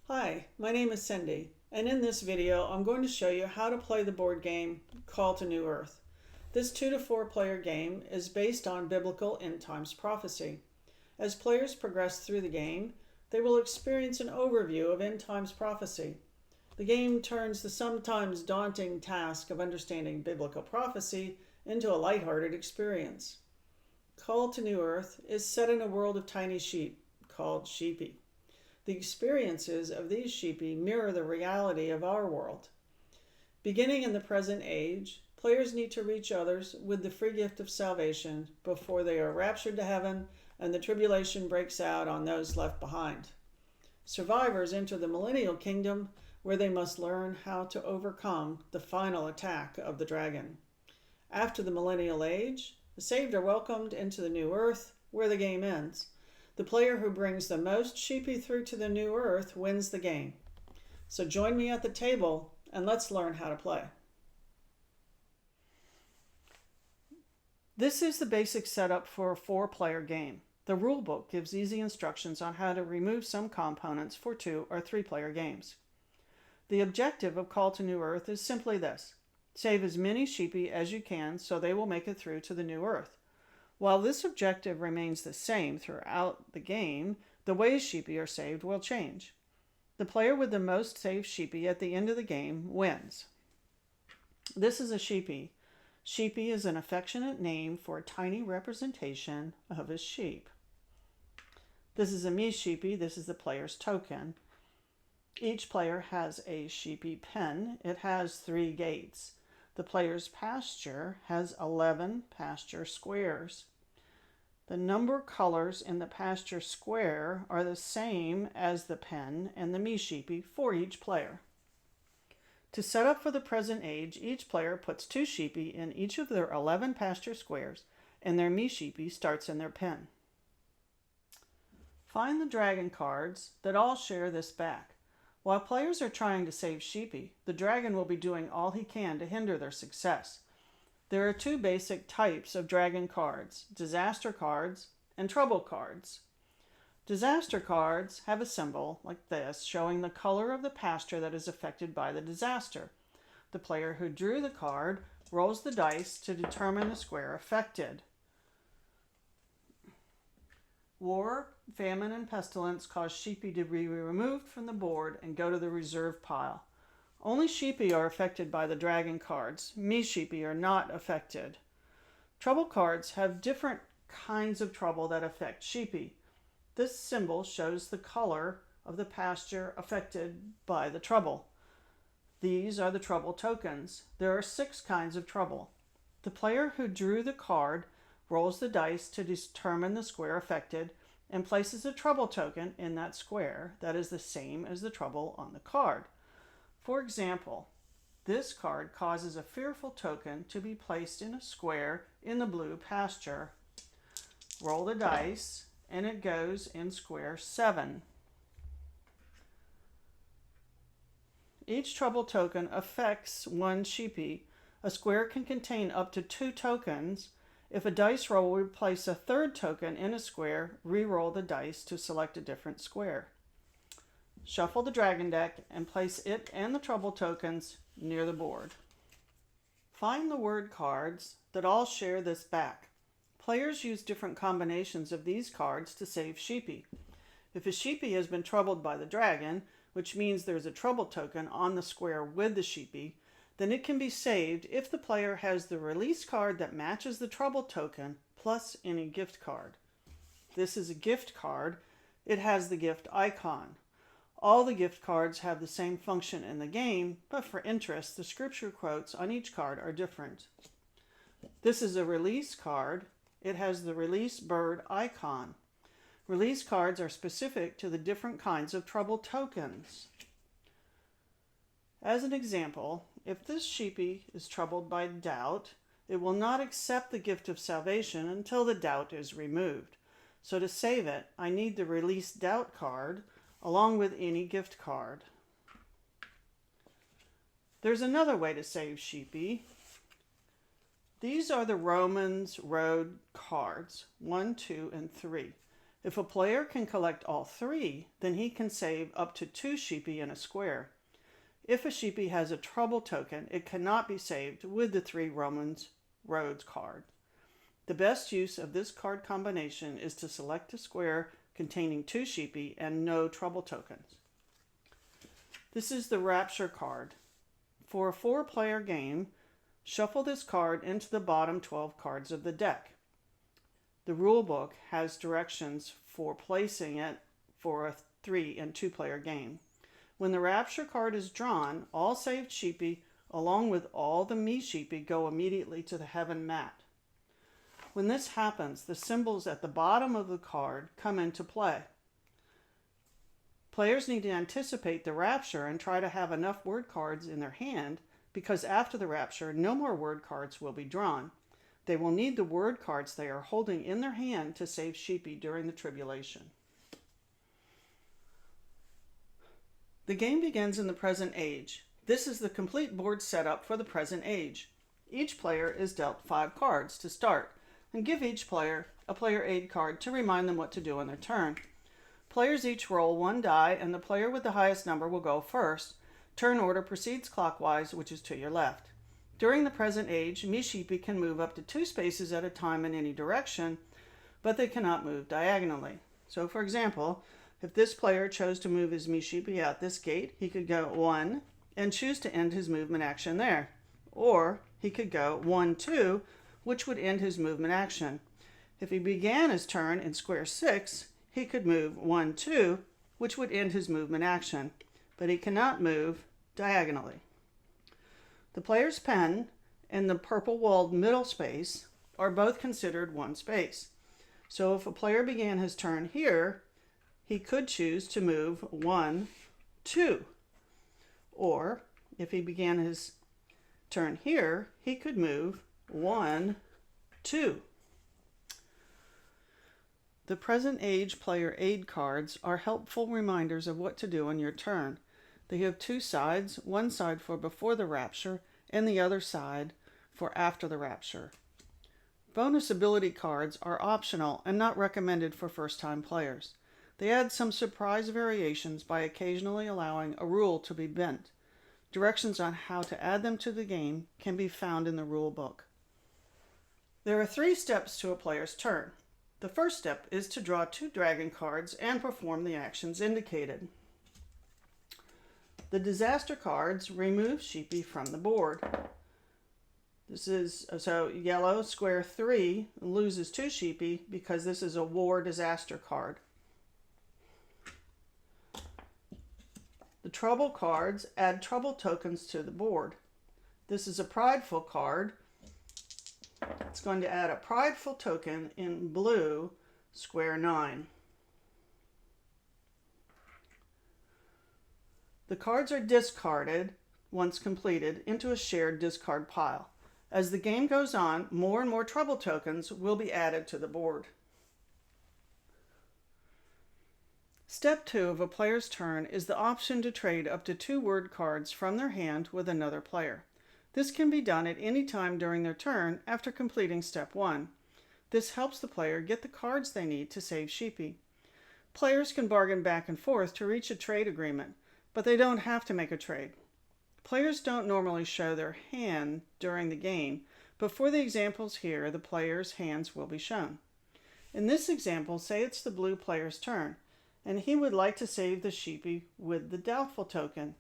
Hi, my name is Cindy, and in this video I'm going to show you how to play the board game Call to New Earth. This 2 to 4 player game is based on biblical end times prophecy. As players progress through the game, they will experience an overview of end times prophecy. The game turns the sometimes daunting task of understanding biblical prophecy into a lighthearted experience. Call to New Earth is set in a world of tiny sheep called Sheepy. The experiences of these sheepy mirror the reality of our world. Beginning in the present age, players need to reach others with the free gift of salvation before they are raptured to heaven and the tribulation breaks out on those left behind. Survivors enter the millennial kingdom where they must learn how to overcome the final attack of the dragon. After the millennial age, the saved are welcomed into the new earth where the game ends. The player who brings the most sheepy through to the new earth wins the game. So join me at the table and let's learn how to play. This is the basic setup for a 4-player game. The rulebook gives easy instructions on how to remove some components for 2 or 3-player games. The objective of Call to New Earth is simply this: save as many sheepy as you can so they will make it through to the new earth. While this objective remains the same throughout the game, the ways sheepy are saved will change. The player with the most saved sheepy at the end of the game wins. This is a sheepy. Sheepy is an affectionate name for a tiny representation of a sheep. This is a me sheepy. This is the player's token. Each player has a sheepy pen. It has 3 gates. The player's pasture has 11 pasture squares. The number colors in the pasture square are the same as the pen and the me sheepy for each player. To set up for the present age, each player puts 2 sheepy in each of their 11 pasture squares, and their me sheepy starts in their pen. Find the dragon cards that all share this back. While players are trying to save sheepy, the dragon will be doing all he can to hinder their success. There are 2 basic types of dragon cards: disaster cards and trouble cards. Disaster cards have a symbol like this showing the color of the pasture that is affected by the disaster. The player who drew the card rolls the dice to determine the square affected. War, famine, and pestilence cause sheepy to be removed from the board and go to the reserve pile. Only sheepy are affected by the dragon cards. Me sheepy are not affected. Trouble cards have different kinds of trouble that affect sheepy. This symbol shows the color of the pasture affected by the trouble. These are the trouble tokens. There are 6 kinds of trouble. The player who drew the card rolls the dice to determine the square affected and places a trouble token in that square that is the same as the trouble on the card. For example, this card causes a fearful token to be placed in a square in the blue pasture. Roll the dice and it goes in square 7. Each trouble token affects 1 sheepy. A square can contain up to 2 tokens. If a dice roll will place a 3rd token in a square, re-roll the dice to select a different square. Shuffle the dragon deck and place it and the trouble tokens near the board. Find the word cards that all share this back. Players use different combinations of these cards to save sheepy. If a sheepy has been troubled by the dragon, which means there's a trouble token on the square with the sheepy, then it can be saved if the player has the release card that matches the trouble token plus any gift card. This is a gift card. It has the gift icon. All the gift cards have the same function in the game, but for interest, the scripture quotes on each card are different. This is a release card. It has the release bird icon. Release cards are specific to the different kinds of trouble tokens. As an example, if this sheepy is troubled by doubt, it will not accept the gift of salvation until the doubt is removed. So to save it, I need the release doubt card along with any gift card. There's another way to save sheepy. These are the Romans road cards, 1, 2, and 3. If a player can collect all three, then he can save up to 2 sheepy in a square. If a sheepy has a trouble token, it cannot be saved with the 3 Romans Roads card. The best use of this card combination is to select a square containing 2 sheepy and no trouble tokens. This is the Rapture card. For a 4-player game, shuffle this card into the bottom 12 cards of the deck. The rulebook has directions for placing it for a 3- and 2-player game. When the Rapture card is drawn, all saved sheepy along with all the me sheepy go immediately to the heaven mat. When this happens, the symbols at the bottom of the card come into play. Players need to anticipate the Rapture and try to have enough word cards in their hand, because after the Rapture, no more word cards will be drawn. They will need the word cards they are holding in their hand to save sheepy during the tribulation. The game begins in the present age. This is the complete board setup for the present age. Each player is dealt 5 cards to start, and give each player a player aid card to remind them what to do on their turn. Players each roll 1 die, and the player with the highest number will go first. Turn order proceeds clockwise, which is to your left. During the present age, me sheepy can move up to 2 spaces at a time in any direction, but they cannot move diagonally. So for example, if this player chose to move his me sheepy out this gate, he could go 1 and choose to end his movement action there. Or he could go 1, 2, which would end his movement action. If he began his turn in square 6, he could move 1, 2, which would end his movement action, but he cannot move diagonally. The player's pen and the purple-walled middle space are both considered 1 space. So if a player began his turn here, he could choose to move 1, 2. Or if he began his turn here, he could move 1, 2. The present age player aid cards are helpful reminders of what to do on your turn. They have 2 sides, one side for before the Rapture and the other side for after the Rapture. Bonus ability cards are optional and not recommended for first-time players. They add some surprise variations by occasionally allowing a rule to be bent. Directions on how to add them to the game can be found in the rule book. There are 3 steps to a player's turn. The first step is to draw 2 dragon cards and perform the actions indicated. The disaster cards remove sheepy from the board. This is, so yellow, square 3, loses 2 sheepy because this is a war disaster card. The trouble cards add trouble tokens to the board. This is a prideful card. It's going to add a prideful token in blue, square 9. The cards are discarded once completed into a shared discard pile. As the game goes on, more and more trouble tokens will be added to the board. Step 2 of a player's turn is the option to trade up to 2 word cards from their hand with another player. This can be done at any time during their turn after completing step 1. This helps the player get the cards they need to save sheepy. Players can bargain back and forth to reach a trade agreement, but they don't have to make a trade. Players don't normally show their hand during the game, but for the examples here, the player's hands will be shown. In this example, say it's the blue player's turn, and he would like to save the sheepy with the doubtful token.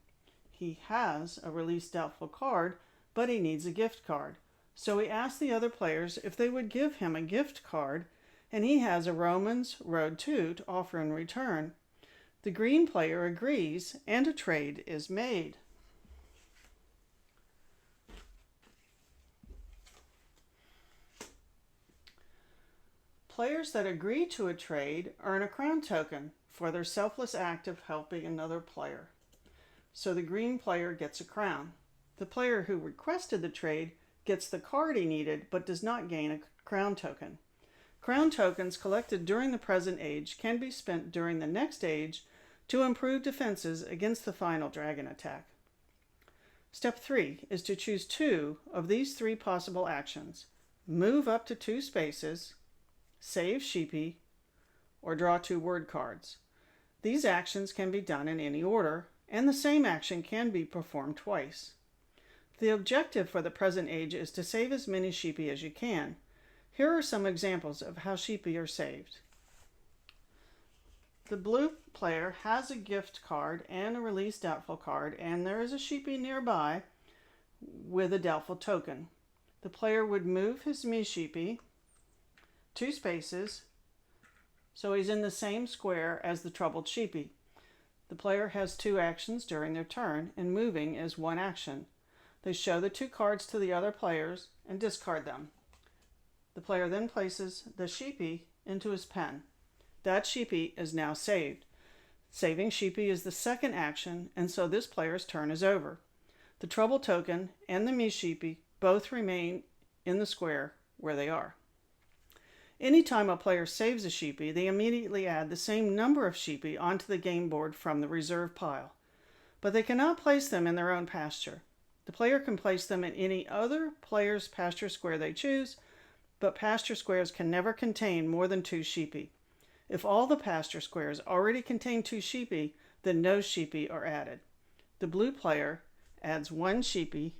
He has a release doubtful card, but he needs a gift card. So he asks the other players if they would give him a gift card, and he has a Romans Road 2 to offer in return. The green player agrees, and a trade is made. Players that agree to a trade earn a crown token for their selfless act of helping another player. So the green player gets a crown. The player who requested the trade gets the card he needed but does not gain a crown token. Crown tokens collected during the present age can be spent during the next age to improve defenses against the final dragon attack. Step 3 is to choose 2 of these 3 possible actions. Move up to 2 spaces, save sheepy, or draw 2 word cards. These actions can be done in any order, and the same action can be performed twice. The objective for the present age is to save as many sheepy as you can. Here are some examples of how sheepy are saved. The blue player has a gift card and a release doubtful card, and there is a sheepy nearby with a doubtful token. The player would move his me sheepy 2 spaces so he's in the same square as the troubled sheepy. The player has 2 actions during their turn, and moving is 1 action. They show the 2 cards to the other players and discard them. The player then places the sheepy into his pen. That sheepy is now saved. Saving sheepy is the second action, and so this player's turn is over. The trouble token and the me sheepy both remain in the square where they are. Anytime a player saves a sheepy, they immediately add the same number of sheepy onto the game board from the reserve pile, but they cannot place them in their own pasture. The player can place them in any other player's pasture square they choose, but pasture squares can never contain more than 2 sheepy. If all the pasture squares already contain 2 sheepy, then no sheepy are added. The blue player adds 1 sheepy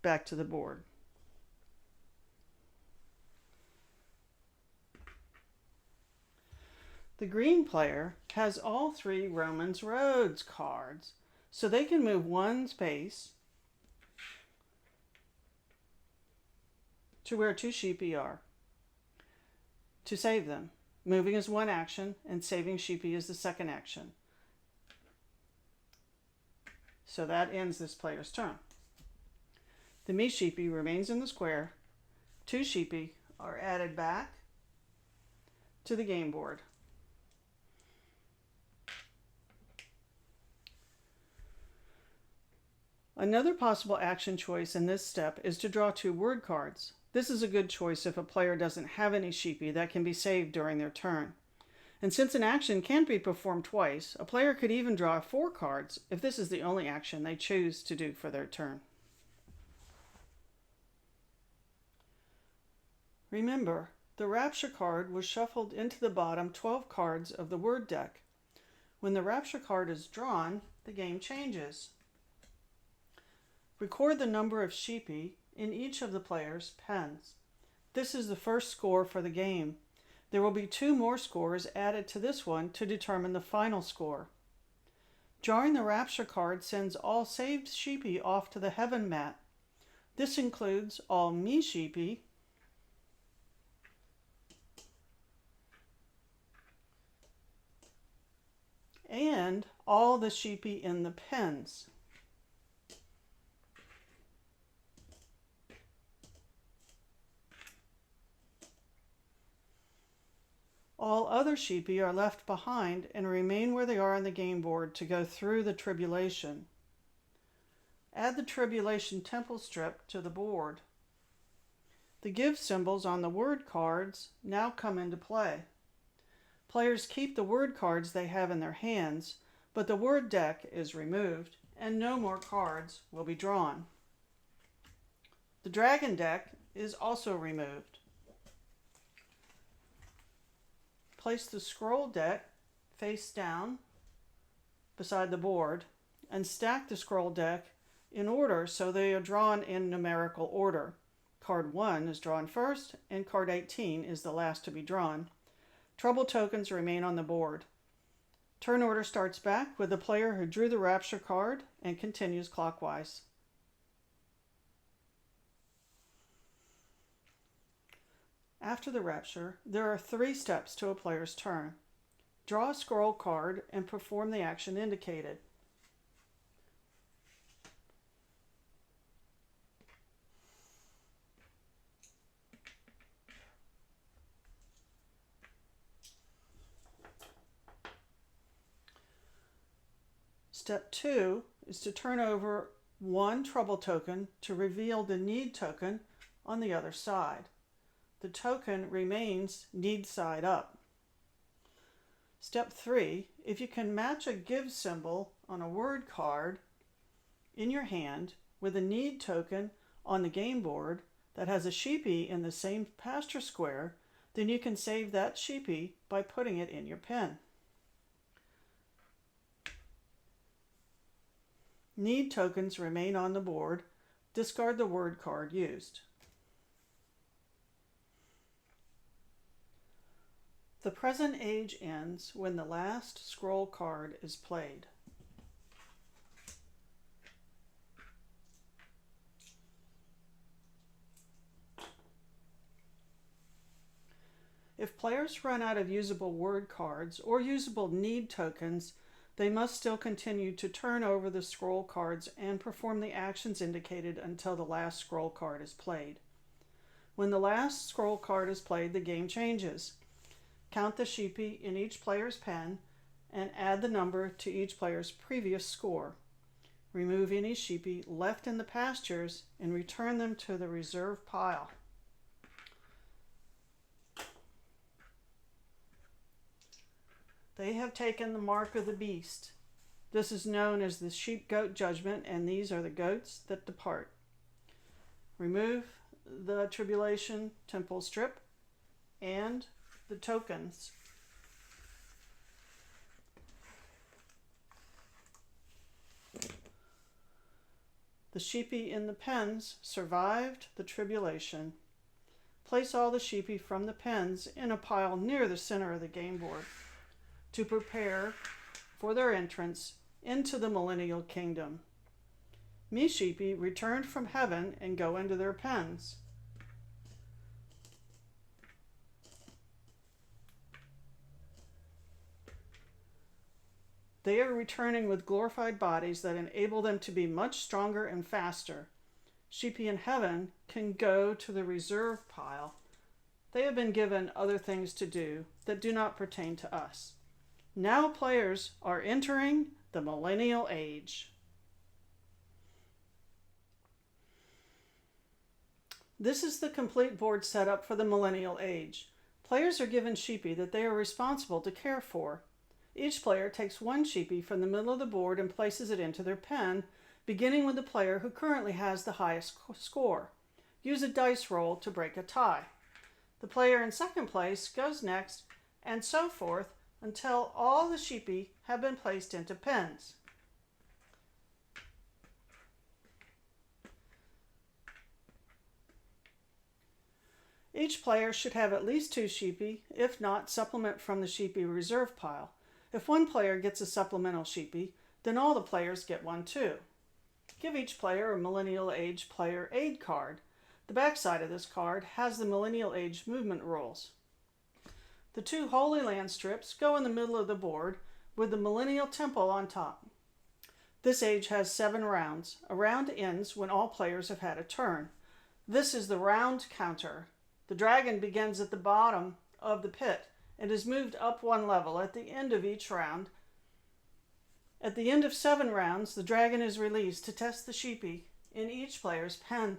back to the board. The green player has all 3 Romans Roads cards, so they can move 1 space to where 2 sheepy are to save them. Moving is 1 action, and saving sheepy is the second action. So that ends this player's turn. The me sheepy remains in the square. 2 sheepy are added back to the game board. Another possible action choice in this step is to draw 2 word cards. This is a good choice if a player doesn't have any sheepy that can be saved during their turn. And since an action can be performed twice, a player could even draw 4 cards if this is the only action they choose to do for their turn. Remember, the Rapture card was shuffled into the bottom 12 cards of the word deck. When the Rapture card is drawn, the game changes. Record the number of sheepy in each of the players' pens. This is the first score for the game. There will be 2 more scores added to this one to determine the final score. Drawing the Rapture card sends all saved sheepy off to the heaven mat. This includes all me sheepy and all the sheepy in the pens. All other sheepy are left behind and remain where they are on the game board to go through the tribulation. Add the tribulation temple strip to the board. The give symbols on the word cards now come into play. Players keep the word cards they have in their hands, but the word deck is removed and no more cards will be drawn. The dragon deck is also removed. Place the scroll deck face down beside the board and stack the scroll deck in order so they are drawn in numerical order. Card 1 is drawn first and card 18 is the last to be drawn. Trouble tokens remain on the board. Turn order starts back with the player who drew the Rapture card and continues clockwise. After the Rapture, there are 3 steps to a player's turn. Draw a scroll card and perform the action indicated. Step 2 is to turn over 1 trouble token to reveal the need token on the other side. The token remains need side up. Step 3, if you can match a give symbol on a word card in your hand with a need token on the game board that has a sheepy in the same pasture square, then you can save that sheepy by putting it in your pen. Need tokens remain on the board. Discard the word card used. The present age ends when the last scroll card is played. If players run out of usable word cards or usable need tokens, they must still continue to turn over the scroll cards and perform the actions indicated until the last scroll card is played. When the last scroll card is played, the game changes. Count the sheepy in each player's pen and add the number to each player's previous score. Remove any sheepy left in the pastures and return them to the reserve pile. They have taken the mark of the beast. This is known as the sheep-goat judgment, and these are the goats that depart. Remove the tribulation temple strip and the tokens. The sheepy in the pens survived the tribulation. Place all the sheepy from the pens in a pile near the center of the game board to prepare for their entrance into the millennial kingdom. Me sheepy returned from heaven and go into their pens. They are returning with glorified bodies that enable them to be much stronger and faster. Sheepy in heaven can go to the reserve pile. They have been given other things to do that do not pertain to us. Now players are entering the millennial age. This is the complete board setup for the millennial age. Players are given sheepy that they are responsible to care for. Each player takes one sheepy from the middle of the board and places it into their pen, beginning with the player who currently has the highest score. Use a dice roll to break a tie. The player in second place goes next, and so forth until all the sheepy have been placed into pens. Each player should have at least 2 sheepy, if not, supplement from the sheepy reserve pile. If one player gets a supplemental sheepy, then all the players get one too. Give each player a Millennial Age Player Aid card. The backside of this card has the Millennial Age movement rules. The 2 Holy Land strips go in the middle of the board with the Millennial Temple on top. This age has 7 rounds. A round ends when all players have had a turn. This is the round counter. The dragon begins at the bottom of the pit and is moved up 1 level at the end of each round. At the end of 7 rounds, the dragon is released to test the sheepy in each player's pen.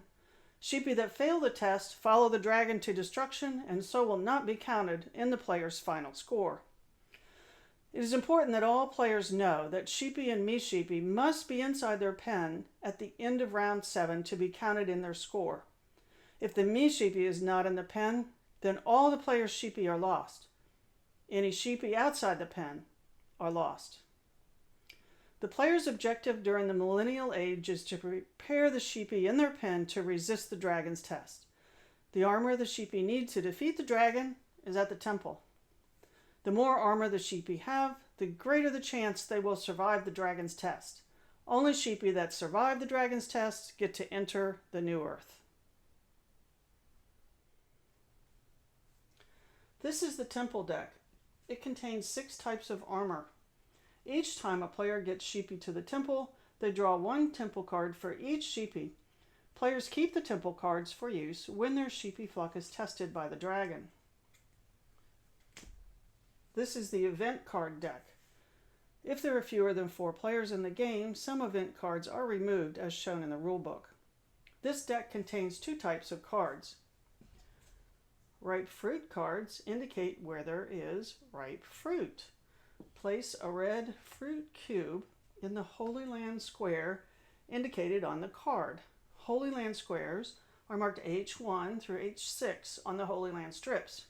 Sheepy that fail the test follow the dragon to destruction and so will not be counted in the player's final score. It is important that all players know that sheepy and me sheepy must be inside their pen at the end of round 7 to be counted in their score. If the me sheepy is not in the pen, then all the player's sheepy are lost. Any sheepy outside the pen are lost. The player's objective during the millennial age is to prepare the sheepy in their pen to resist the dragon's test. The armor the sheepy need to defeat the dragon is at the temple. The more armor the sheepy have, the greater the chance they will survive the dragon's test. Only sheepy that survive the dragon's test get to enter the new earth. This is the temple deck. It contains 6 types of armor. Each time a player gets sheepy to the temple, they draw 1 temple card for each sheepy. Players keep the temple cards for use when their sheepy flock is tested by the dragon. This is the event card deck. If there are fewer than 4 players in the game, some event cards are removed as shown in the rulebook. This deck contains 2 types of cards. Ripe fruit cards indicate where there is ripe fruit. Place a red fruit cube in the Holy Land square indicated on the card. Holy Land squares are marked H1 through H6 on the Holy Land strips.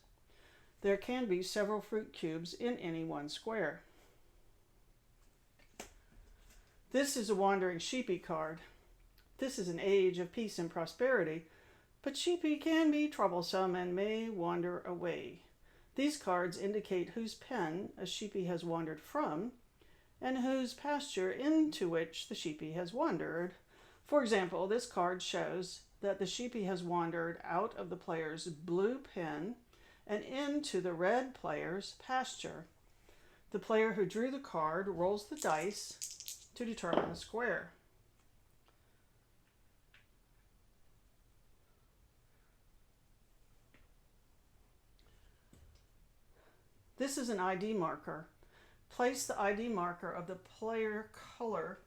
There can be several fruit cubes in any one square. This is a wandering sheepy card. This is an age of peace and prosperity, but sheepy can be troublesome and may wander away. These cards indicate whose pen a sheepy has wandered from and whose pasture into which the sheepy has wandered. For example, this card shows that the sheepy has wandered out of the player's blue pen and into the red player's pasture. The player who drew the card rolls the dice to determine the square. This is an ID marker. Place the ID marker of the player color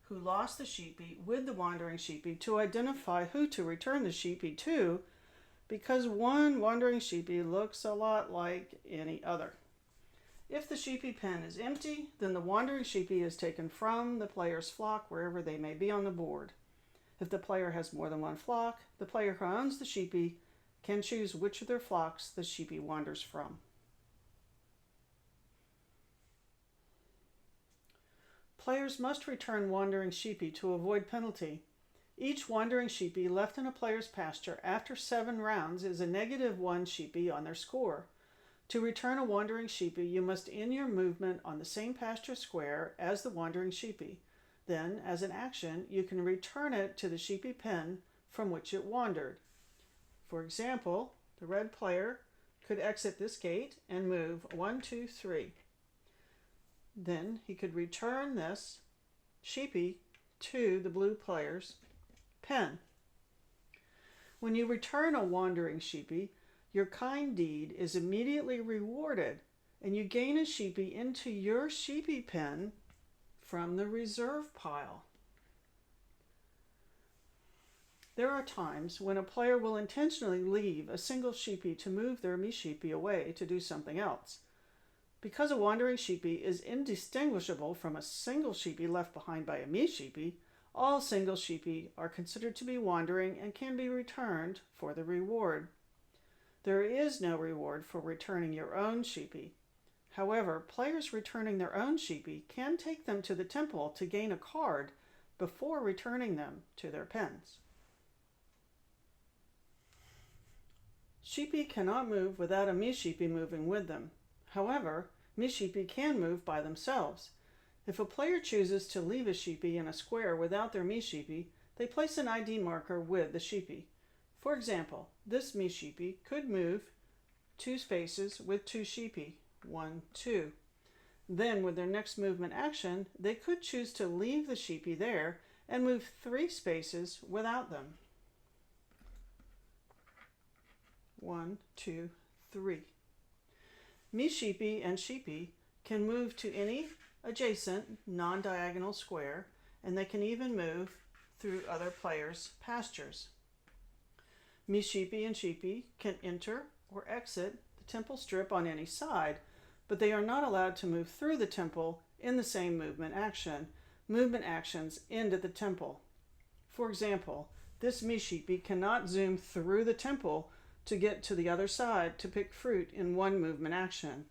who lost the sheepy with the wandering sheepy to identify who to return the sheepy to, because one wandering sheepy looks a lot like any other. If the sheepy pen is empty, then the wandering sheepy is taken from the player's flock wherever they may be on the board. If the player has more than one flock, the player who owns the sheepy can choose which of their flocks the sheepy wanders from. Players must return wandering sheepy to avoid penalty. Each wandering sheepy left in a player's pasture after 7 rounds is a -1 sheepy on their score. To return a wandering sheepy, you must end your movement on the same pasture square as the wandering sheepy. Then, as an action, you can return it to the sheepy pen from which it wandered. For example, the red player could exit this gate and move 1, 2, 3. Then he could return this sheepy to the blue player's pen. When you return a wandering sheepy, your kind deed is immediately rewarded, and you gain a sheepy into your sheepy pen from the reserve pile. There are times when a player will intentionally leave a single sheepy to move their me-sheepy away to do something else. Because a wandering sheepy is indistinguishable from a single sheepy left behind by a me-sheepy, all single sheepy are considered to be wandering and can be returned for the reward. There is no reward for returning your own sheepy. However, players returning their own sheepy can take them to the temple to gain a card before returning them to their pens. Sheepy cannot move without a me-sheepy moving with them. However, me-sheepy can move by themselves. If a player chooses to leave a sheepy in a square without their me-sheepy, they place an ID marker with the sheepy. For example, this me-sheepy could move 2 spaces with 2 sheepy, 1, 2. Then, with their next movement action, they could choose to leave the sheepy there and move 3 spaces without them. 1, 2, 3. Me-sheepy and sheepy can move to any adjacent non-diagonal square, and they can even move through other players' pastures. Me-sheepy and sheepy can enter or exit the temple strip on any side, but they are not allowed to move through the temple in the same movement action. Movement actions end at the temple. For example, this me-sheepy cannot zoom through the temple to get to the other side to pick fruit in one movement action.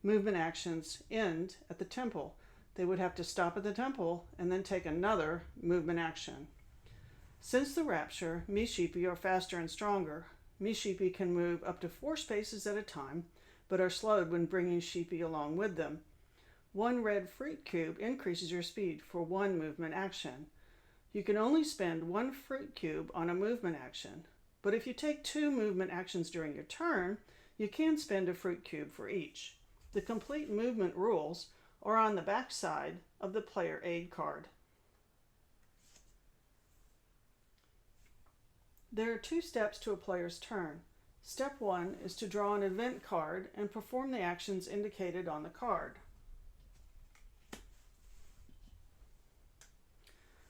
Movement actions end at the temple. They would have to stop at the temple and then take another movement action. Since the rapture, me-sheepy are faster and stronger. Me-sheepy can move up to 4 spaces at a time, but are slowed when bringing sheepy along with them. 1 red fruit cube increases your speed for 1 movement action. You can only spend 1 fruit cube on a movement action. But if you take 2 movement actions during your turn, you can spend a fruit cube for each. The complete movement rules are on the back side of the player aid card. There are 2 steps to a player's turn. Step 1 is to draw an event card and perform the actions indicated on the card.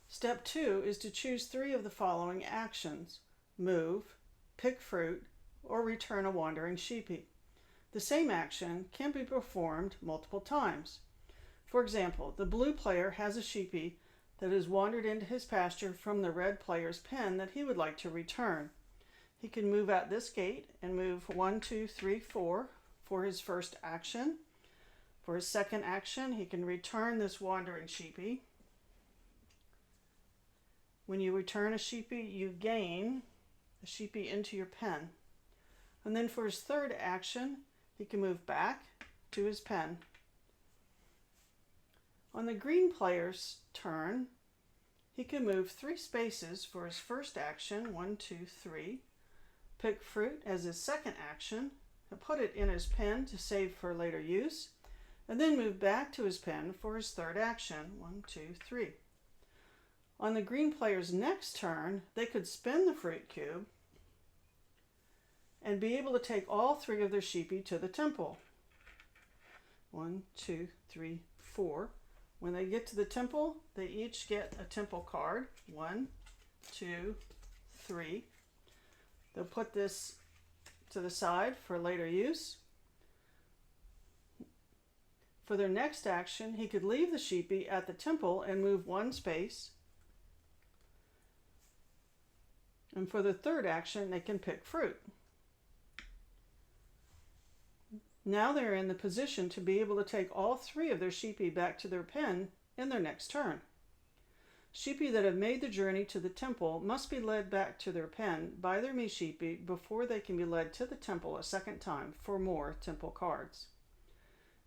Step 2 is to choose 3 of the following actions: move, pick fruit, or return a wandering sheepy. The same action can be performed multiple times. For example, the blue player has a sheepy that has wandered into his pasture from the red player's pen that he would like to return. He can move out this gate and move 1, 2, 3, 4, for his first action. For his second action, he can return this wandering sheepy. When you return a sheepy, you gain a sheepy into your pen. And then for his third action, he can move back to his pen. On the green player's turn, he can move 3 spaces for his first action, 1, 2, 3. Pick fruit as his second action, and put it in his pen to save for later use, and then move back to his pen for his third action, 1, 2, 3. On the green player's next turn, they could spin the fruit cube and be able to take all 3 of their sheepy to the temple. 1, 2, 3, 4. When they get to the temple, they each get a temple card. 1, 2, 3. They'll put this to the side for later use. For their next action, he could leave the sheepy at the temple and move 1 space. And for the third action, they can pick fruit. Now they're in the position to be able to take all 3 of their sheepy back to their pen in their next turn. Sheepy that have made the journey to the temple must be led back to their pen by their me sheepy before they can be led to the temple a second time for more temple cards.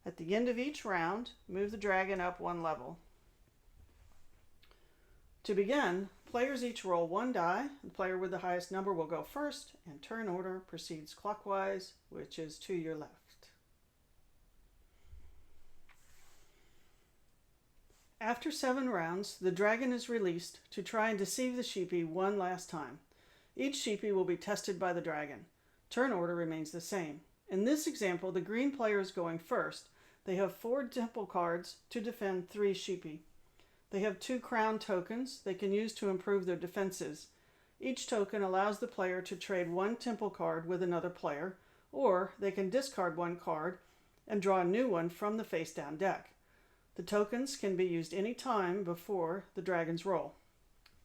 At the end of each round, move the dragon up 1 level. To begin, players each roll 1 die. The player with the highest number will go first, and turn order proceeds clockwise, which is to your left. After 7 rounds, the dragon is released to try and deceive the sheepy 1 last time. Each sheepy will be tested by the dragon. Turn order remains the same. In this example, the green player is going first. They have 4 temple cards to defend 3 sheepy. They have 2 crown tokens they can use to improve their defenses. Each token allows the player to trade 1 temple card with another player, or they can discard 1 card and draw a new one from the face-down deck. The tokens can be used any time before the dragon's roll.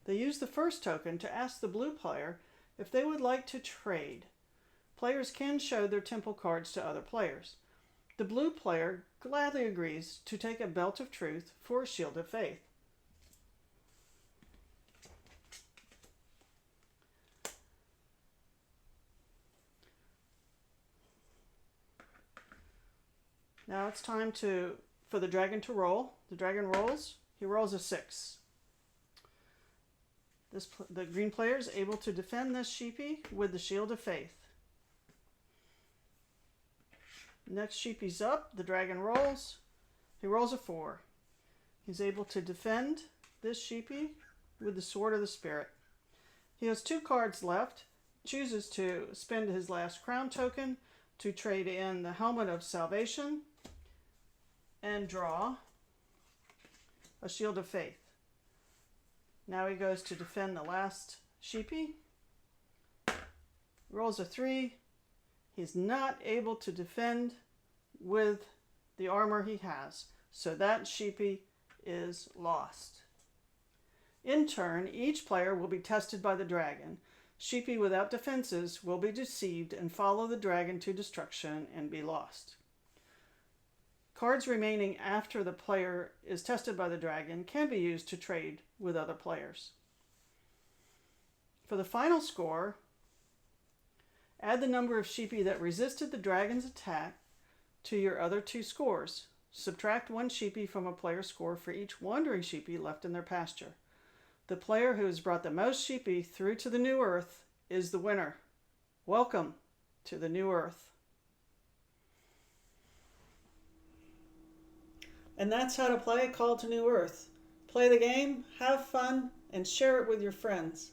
They use the first token to ask the blue player if they would like to trade. Players can show their temple cards to other players. The blue player gladly agrees to take a Belt of Truth for a Shield of Faith. Now it's time for the dragon to roll. The dragon rolls. He rolls a 6. The green player is able to defend this sheepy with the Shield of Faith. Next sheepy's up. The dragon rolls. He rolls a 4. He's able to defend this sheepy with the Sword of the Spirit. He has 2 cards left. Chooses to spend his last crown token to trade in the Helmet of Salvation and draw a Shield of Faith. Now he goes to defend the last sheepy. Rolls a 3. He's not able to defend with the armor he has, so that sheepy is lost. In turn, each player will be tested by the dragon. Sheepy without defenses will be deceived and follow the dragon to destruction and be lost. Cards remaining after the player is tested by the dragon can be used to trade with other players. For the final score, add the number of sheepy that resisted the dragon's attack to your other 2 scores. Subtract 1 sheepy from a player's score for each wandering sheepy left in their pasture. The player who has brought the most sheepy through to the new earth is the winner. Welcome to the new earth. And that's how to play Call to New Earth. Play the game, have fun, and share it with your friends.